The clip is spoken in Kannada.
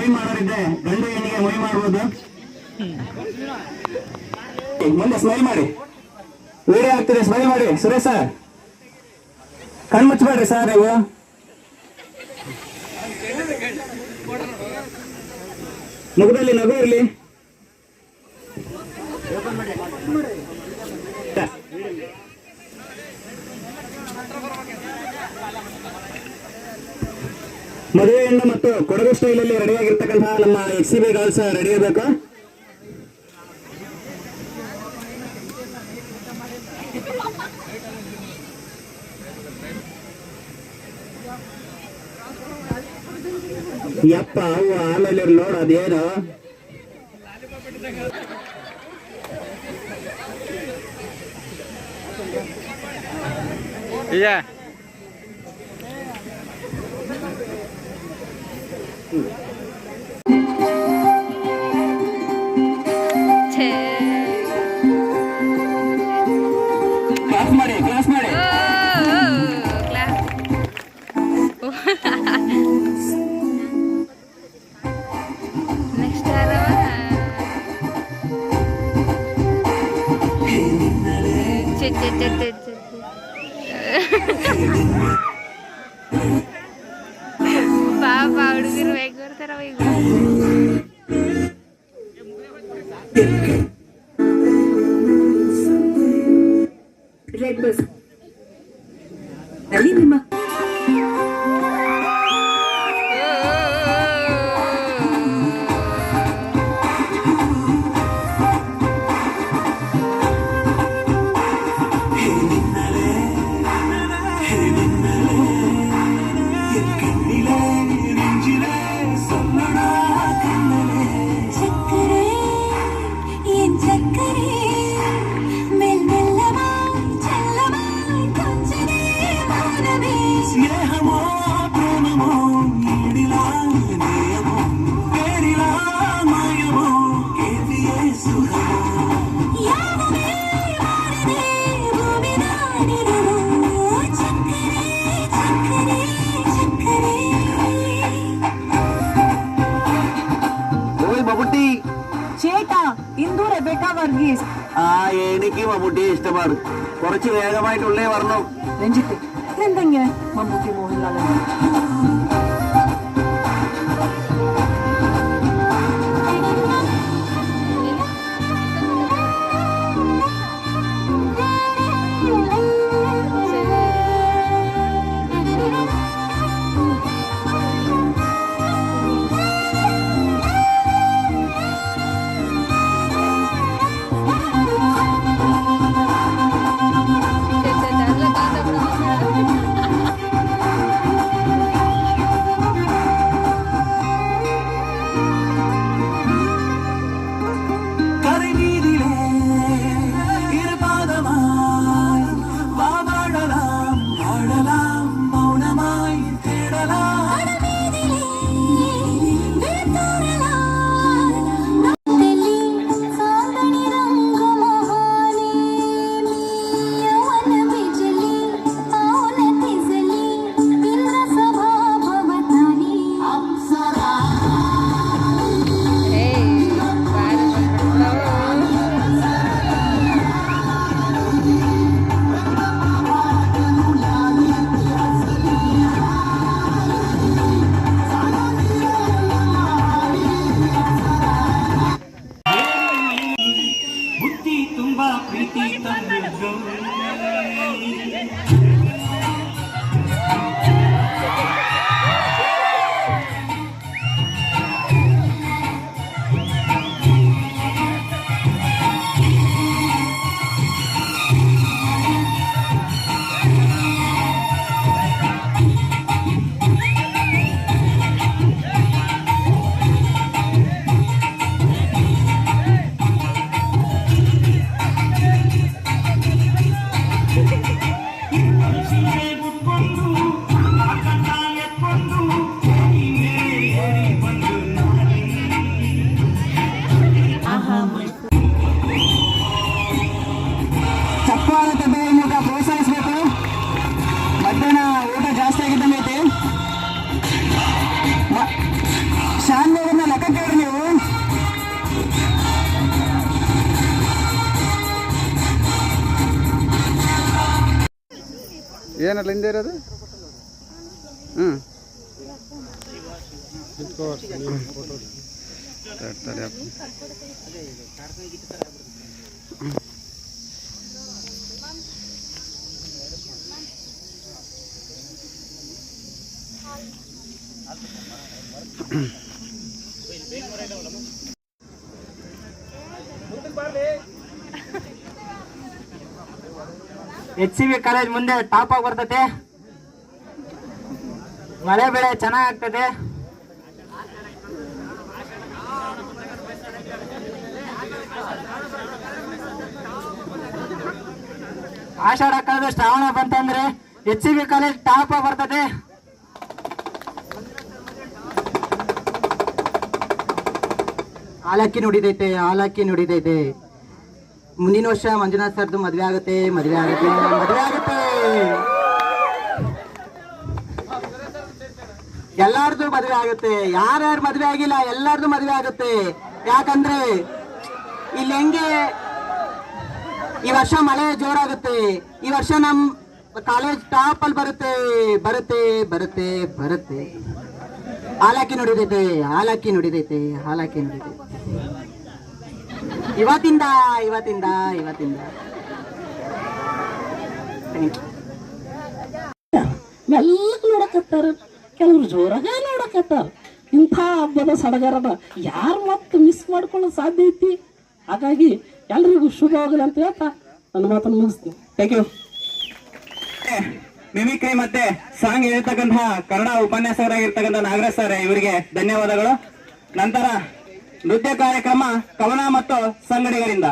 ಮೊಯ್ ಮಾಡೋರಿದ್ರೆ ಗಂಡು ಹೆಣ್ಣಿಗೆ ಮೊಯ್ ಮಾಡ್ಬೋದು. ಮುಂದೆ ಸ್ಮೈಲ್ ಮಾಡಿ, ವಿಡಿಯೋ ಆಗ್ತಿದೆ, ಸ್ಮೈಲ್ ಮಾಡಿ. ಸುರೇಶ್ ಸರ್ ಕಣ್ಣು ಮುಚ್ಚಬೇಡ್ರಿ ಸರ್ ನೀವು. ಮುಖದಲ್ಲಿ ನಗು ಇರಲಿ. ಮದುವೆ ಹೆಣ್ಣು ಮತ್ತು ಕೊಡಗು ಸ್ಟೈಲಲ್ಲಿ ರೆಡಿಯಾಗಿರ್ತಕ್ಕಂತಹ ನಮ್ಮ XCB ಗರ್ಲ್ಸ್ ರೆಡಿ ಆಗಬೇಕು. ಯಪ್ಪ ಅವು ಆಮೇಲೆ ನೋಡ ಅದೇನು ಕ್ಲಾಸ್ ಮಾಡಿ ಕ್ಲಾಸ್ ಮಾಡಿ. ನೆಕ್ಸ್ಟ್ ಪಾಪ ಹುಡುಗರು ಹೇಗೆ ಬರ್ತಾರ ಈಗ. ರೆಡ್ ಬಸ್ ಅಲ್ಲಿ ನಿಮ್ಮ ചേട്ടാ ഇന്ദു റെബേക്ക വർഗീസ്. എനിക്ക് മമ്മൂട്ടി ഇഷ്ടമാണ്. കുറച്ച് വേഗമായിട്ടുള്ളേ പറഞ്ഞു. രഞ്ജിത്ത് എന്തെങ്ങനെ മമ്മൂട്ടി മോഹൻലാൽ ಏನಲ್ಲ ಹಿಂದೆ ಇರೋದು? ಹ್ಞೂ ತಡಿ ಅಪ್ಪ. HCV ಕಾಲೇಜ್ ಮುಂದೆ ಟಾಪ್ ಆಗಿ ಬರ್ತದೆ. ಮಳೆ ಬೆಳೆ ಚೆನ್ನಾಗ್ ಆಗ್ತದೆ. ಆಷಾಢ ಕಳೆದ ಶ್ರಾವಣ ಬಂತಂದ್ರೆ HCV ಕಾಲೇಜ್ ಟಾಪ್ ಆಗಿ ಬರ್ತದೆ. ಆಲಕ್ಕಿ ನುಡಿದೈತೆ. ಮುಂದಿನ ವರ್ಷ ಮಂಜುನಾಥ್ ಸರ್ದು ಮದ್ವೆ ಆಗುತ್ತೆ. ಎಲ್ಲಾರ್ದು ಮದ್ವೆ ಆಗುತ್ತೆ. ಯಾರ್ಯಾರು ಮದ್ವೆ ಆಗಿಲ್ಲ ಎಲ್ಲಾರ್ದು ಮದ್ವೆ ಆಗುತ್ತೆ. ಯಾಕಂದ್ರೆ ಇಲ್ಲಿ ಹೆಂಗೆ ಈ ವರ್ಷ ಮಳೆ ಜೋರಾಗುತ್ತೆ. ಈ ವರ್ಷ ನಮ್ ಕಾಲೇಜ್ ಟಾಪ್ ಅಲ್ಲಿ ಬರುತ್ತೆ. ಆಲಕ್ಕಿ ನುಡಿದೈತೆ. ಇವತ್ತಿಂದ ಮೆಲ್ಲಗೆ ನೋಡಕತ್ತಾರ, ಕೆಲವ್ರು ಜೋರಾಗ ನೋಡಕತ್ತಾರ. ಇಂಥ ಹಬ್ಬದ ಸಡಗರದ ಯಾರು ಮತ್ತೆ ಮಿಸ್ ಮಾಡ್ಕೊಳ್ಳೋ ಸಾಧ್ಯ ಐತಿ? ಹಾಗಾಗಿ ಎಲ್ರಿಗೂ ಶುಭವಾಗಲಿ ಅಂತ ಹೇಳ್ತಾ ನನ್ನ ಮಾತನ್ನು ಮುಗಿಸ್ತೀನಿ. Thank you. ಮಿಮಿಕ್ರಿ ಮತ್ತೆ ಸಾಂಗ್ ಹೇಳ್ತಕ್ಕಂತಹ ಕನ್ನಡ ಉಪನ್ಯಾಸಕರಾಗಿರ್ತಕ್ಕಂಥ ನಾಗರಾಜ್ ಸರ್, ಇವರಿಗೆ ಧನ್ಯವಾದಗಳು. ನಂತರ ನೃತ್ಯ ಕಾರ್ಯಕ್ರಮ ಕವನ ಮತ್ತು ಸಂಗಡಿಗರಿಂದ